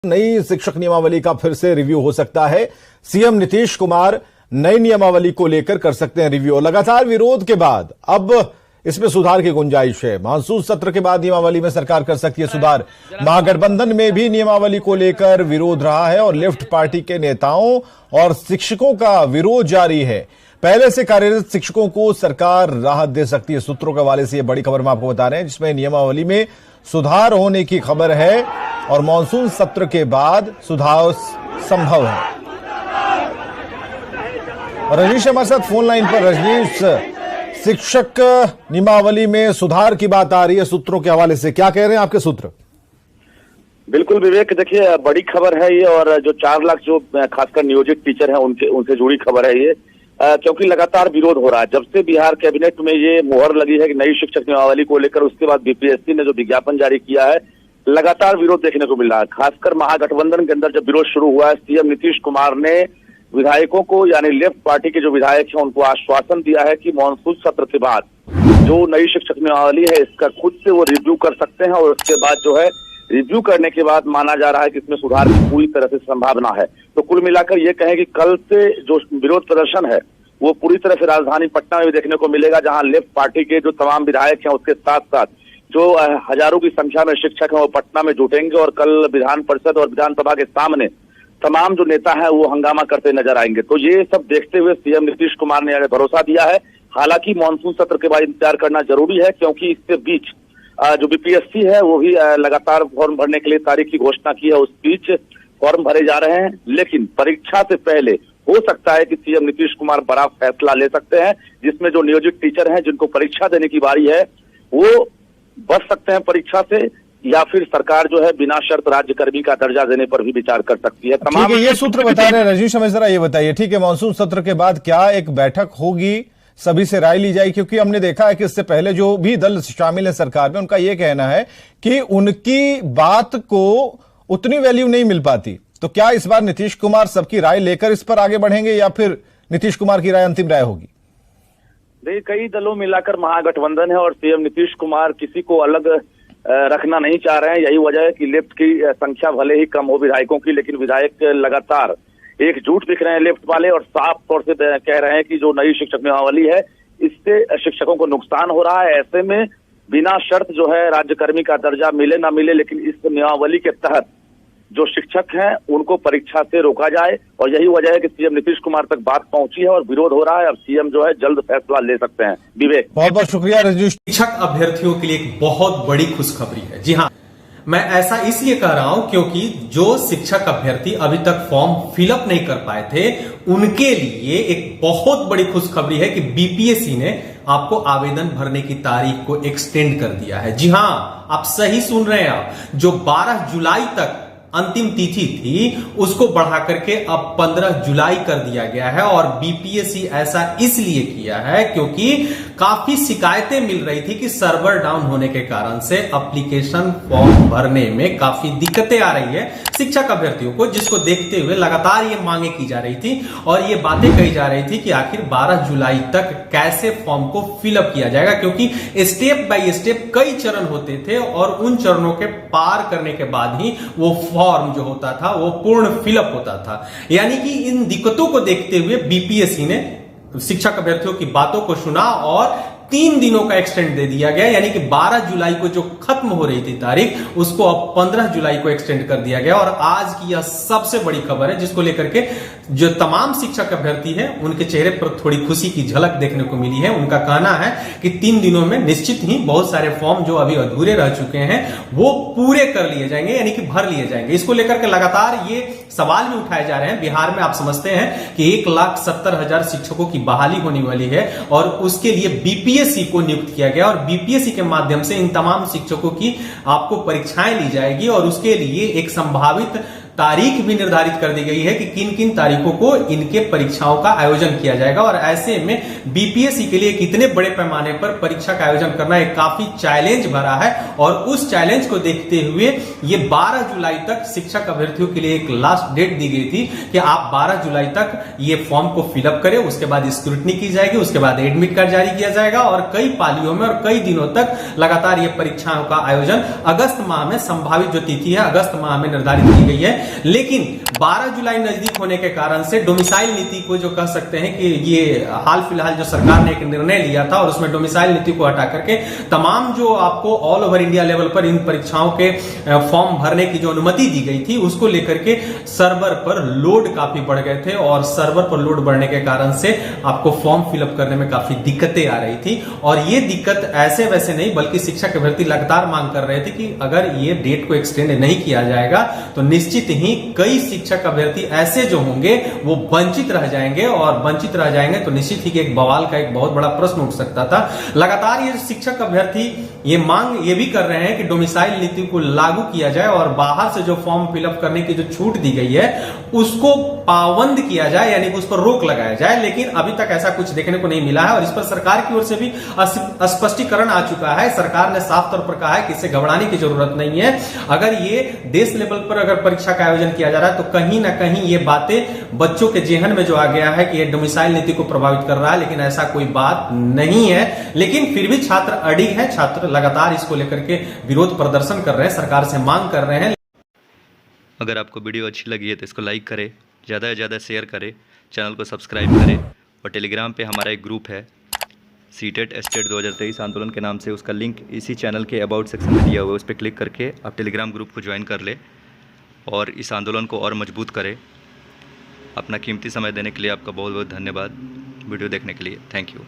नई शिक्षक नियमावली का फिर से रिव्यू हो सकता है। सीएम नीतीश कुमार नई नियमावली को लेकर कर सकते हैं रिव्यू। लगातार विरोध के बाद अब इसमें सुधार की गुंजाइश है। मानसून सत्र के बाद नियमावली में सरकार कर सकती है सुधार। महागठबंधन में भी नियमावली को लेकर विरोध रहा है और लेफ्ट पार्टी के नेताओं और शिक्षकों का विरोध जारी है। पहले से कार्यरत शिक्षकों को सरकार राहत दे सकती है। सूत्रों के हवाले से यह बड़ी खबर हम आपको बता रहे हैं, जिसमें नियमावली में सुधार होने की खबर है और मानसून सत्र के बाद सुधार संभव है। रजनीश हमारे साथ फोन लाइन पर। रजनीश, शिक्षक नियमावली में सुधार की बात आ रही है सूत्रों के हवाले से, क्या कह रहे हैं आपके सूत्र? बिल्कुल विवेक, देखिए बड़ी खबर है ये, और जो 4 लाख जो खासकर नियोजित टीचर हैं उनसे जुड़ी खबर है ये, क्योंकि लगातार विरोध हो रहा है। जब से बिहार कैबिनेट में ये मुहर लगी है कि नई शिक्षक नियमावली को लेकर, उसके बाद बीपीएससी ने जो विज्ञापन जारी किया है, लगातार विरोध देखने को मिल रहा है। खासकर महागठबंधन के अंदर जब विरोध शुरू हुआ है, सीएम नीतीश कुमार ने विधायकों को, यानी लेफ्ट पार्टी के जो विधायक हैं, उनको आश्वासन दिया है कि मानसून सत्र के बाद जो नई शिक्षक नियमावली है इसका खुद से वो रिव्यू कर सकते हैं, और उसके बाद जो है रिव्यू करने के बाद माना जा रहा है कि इसमें सुधार की पूरी तरह से संभावना है। तो कुल मिलाकर ये कहें कि कल से जो विरोध प्रदर्शन है वो पूरी तरह से राजधानी पटना में भी देखने को मिलेगा, जहां लेफ्ट पार्टी के जो तमाम विधायक हैं उसके साथ साथ जो हजारों की संख्या में शिक्षक हैं वो पटना में जुटेंगे, और कल विधान परिषद और विधानसभा के सामने तमाम जो नेता हैं वो हंगामा करते नजर आएंगे। तो ये सब देखते हुए सीएम नीतीश कुमार ने भरोसा दिया है। हालांकि मानसून सत्र के बाद इंतजार करना जरूरी है, क्योंकि इसके बीच जो बीपीएससी है वो भी लगातार फॉर्म भरने के लिए तारीख की घोषणा की है। उस बीच फॉर्म भरे जा रहे हैं, लेकिन परीक्षा से पहले हो सकता है कि सीएम नीतीश कुमार बड़ा फैसला ले सकते हैं, जिसमें जो नियोजित टीचर हैं जिनको परीक्षा देने की बारी है वो बच सकते हैं परीक्षा से, या फिर सरकार जो है बिना शर्त राज्यकर्मी का दर्जा देने पर भी विचार कर सकती है। तमाम ये सूत्र बता रहे हैं। रजनीश, हमें जरा ये बताइए, ठीक है, मानसून सत्र के बाद क्या एक बैठक होगी, सभी से राय ली जाएगी? क्योंकि हमने देखा है कि इससे पहले जो भी दल शामिल है सरकार में, उनका यह कहना है कि उनकी बात को उतनी वैल्यू नहीं मिल पाती। तो क्या इस बार नीतीश कुमार सबकी राय लेकर इस पर आगे बढ़ेंगे, या फिर नीतीश कुमार की राय अंतिम राय होगी? देखिए, कई दलों मिलाकर महागठबंधन है और सीएम नीतीश कुमार किसी को अलग रखना नहीं चाह रहे हैं। यही वजह है कि लेफ्ट की संख्या भले ही कम हो विधायकों की, लेकिन विधायक लगातार एकजुट दिख रहे हैं लेफ्ट वाले, और साफ तौर से कह रहे हैं कि जो नई शिक्षक नियमावली है इससे शिक्षकों को नुकसान हो रहा है। ऐसे में बिना शर्त जो है राज्यकर्मी का दर्जा मिले ना मिले, लेकिन इस नियमावली के तहत जो शिक्षक हैं उनको परीक्षा से रोका जाए, और यही वजह है कि सीएम नीतीश कुमार तक बात पहुंची है और विरोध हो रहा है। अब सीएम जो है जल्द फैसला ले सकते हैं। विवेक, बहुत बहुत शुक्रिया रजनीश। शिक्षक अभ्यर्थियों के लिए एक बहुत बड़ी खुशखबरी है। जी हाँ, मैं ऐसा इसलिए कह रहा हूं क्योंकि जो शिक्षक अभ्यर्थी अभी तक फॉर्म फिलअप नहीं कर पाए थे, उनके लिए एक बहुत बड़ी खुशखबरी है कि बीपीएससी ने आपको आवेदन भरने की तारीख को एक्सटेंड कर दिया है। जी हां, आप सही सुन रहे हैं। आप जो 12 जुलाई तक अंतिम तिथि थी उसको बढ़ा करके अब 15 जुलाई कर दिया गया है, और बीपीएससी ऐसा इसलिए किया है क्योंकि काफी शिकायतें मिल रही थी कि सर्वर डाउन होने के कारण से एप्लीकेशन फॉर्म भरने में काफी दिक्कतें आ रही है शिक्षक अभ्यर्थियों को, जिसको देखते हुए लगातार ये मांगे की जा रही थी और ये बातें कही जा रही थी कि आखिर 12 जुलाई तक कैसे फॉर्म को फिलअप किया जाएगा, क्योंकि स्टेप बाय स्टेप कई चरण होते थे और उन चरणों के पार करने के बाद ही वो फॉर्म जो होता था वो पूर्ण फिलअप होता था। यानी कि इन दिक्कतों को देखते हुए बीपीएससी ने शिक्षक अभ्यर्थियों की बातों को सुना और 3 दिनों का एक्सटेंड दे दिया गया। यानी कि 12 जुलाई को जो खत्म हो रही थी तारीख, उसको अब 15 जुलाई को एक्सटेंड कर दिया गया। और आज की यह सबसे बड़ी खबर है, जिसको लेकर के जो तमाम शिक्षक अभ्यर्थी हैं उनके चेहरे पर थोड़ी खुशी की झलक देखने को मिली है। उनका कहना है कि 3 दिनों में निश्चित ही बहुत सारे फॉर्म जो अभी अधूरे रह चुके हैं वो पूरे कर लिए जाएंगे, यानी कि भर लिए जाएंगे। इसको लेकर के लगातार ये सवाल भी उठाए जा रहे हैं। बिहार में आप समझते हैं कि 1,70,000 शिक्षकों की बहाली होने वाली है, और उसके लिए बीपीएससी को नियुक्त किया गया, और बीपीएससी के माध्यम से इन तमाम शिक्षकों की आपको परीक्षाएं ली जाएगी, और उसके लिए एक संभावित तारीख भी निर्धारित कर दी गई है कि किन किन तारीखों को इनके परीक्षाओं का आयोजन किया जाएगा। और ऐसे में बीपीएससी के लिए इतने बड़े पैमाने पर परीक्षा का आयोजन करना एक काफी चैलेंज भरा है। और उस चैलेंज को देखते हुए ये 12 जुलाई तक शिक्षक अभ्यर्थियों के लिए एक लास्ट डेट दी गई थी कि आप 12 जुलाई तक ये फॉर्म को फिलअप करें, उसके बाद स्क्रूटनी की जाएगी, उसके बाद एडमिट कार्ड जारी किया जाएगा और कई पालियों में और कई दिनों तक लगातार ये परीक्षाओं का आयोजन अगस्त माह में, संभावित जो तिथि है अगस्त माह में निर्धारित की गई है। लेकिन 12 जुलाई नजदीक होने के कारण से डोमिसाइल नीति को, जो कह सकते हैं कि ये हाल फिलहाल जो सरकार ने एक निर्णय लिया था और उसमें डोमिसाइल नीति को हटा करके तमाम जो आपको ऑल ओवर इंडिया लेवल पर इन परीक्षाओं के फॉर्म भरने की जो अनुमति दी गई थी, उसको लेकर के सर्वर पर लोड काफी बढ़ गए थे और सर्वर पर लोड बढ़ने के कारण से आपको फॉर्म फिलअप करने में काफी दिक्कतें आ रही थी। और ये दिक्कत ऐसे वैसे नहीं, बल्कि शिक्षक अभ्यर्थी लगातार मांग कर रहे थे कि अगर ये डेट को एक्सटेंड नहीं किया जाएगा तो निश्चित ही कई शिक्षक अभ्यर्थी ऐसे जो होंगे वो वंचित रह जाएंगे और वंचित रह जाएंगे तो निश्चित ही एक बवाल का एक बहुत बड़ा प्रश्न उठ सकता था। लगातार ये शिक्षक अभ्यर्थी ये मांग ये भी कर रहे हैं कि डोमिसाइल नीति को लागू किया जाए और बाहर से जो फॉर्म फिलअप करने की जो छूट दी गई है उसको पाबंद किया जाए, यानी कि उस पर रोक लगाया जाए। लेकिन अभी तक ऐसा कुछ देखने को नहीं मिला है और इस पर सरकार की ओर से भी स्पष्टीकरण आ चुका है। सरकार ने साफ तौर पर कहा है कि इससे घबराने की जरूरत नहीं है। अगर ये देश लेवल पर अगर परीक्षा का आयोजन किया जा रहा है तो कहीं ना कहीं ये बातें बच्चों के जेहन में जो आ गया है कि ये डोमिसाइल नीति को प्रभावित कर रहा है, लेकिन ऐसा कोई बात नहीं है। लेकिन फिर भी छात्र अड़िग हैं, छात्र लगातार इसको लेकर के विरोध प्रदर्शन कर रहे हैं, सरकार से मांग कर रहे हैं। अगर आपको वीडियो अच्छी लगी है तो इसको लाइक करें, ज़्यादा से ज़्यादा शेयर करें, चैनल को सब्सक्राइब करें और टेलीग्राम पे हमारा एक ग्रुप है सीटेट स्टेट 2023 आंदोलन के नाम से, उसका लिंक इसी चैनल के अबाउट सेक्शन में दिया हुआ है। उस पर क्लिक करके आप टेलीग्राम ग्रुप को ज्वाइन कर ले और इस आंदोलन को और मजबूत करें। अपना कीमती समय देने के लिए आपका बहुत बहुत धन्यवाद। वीडियो देखने के लिए थैंक यू।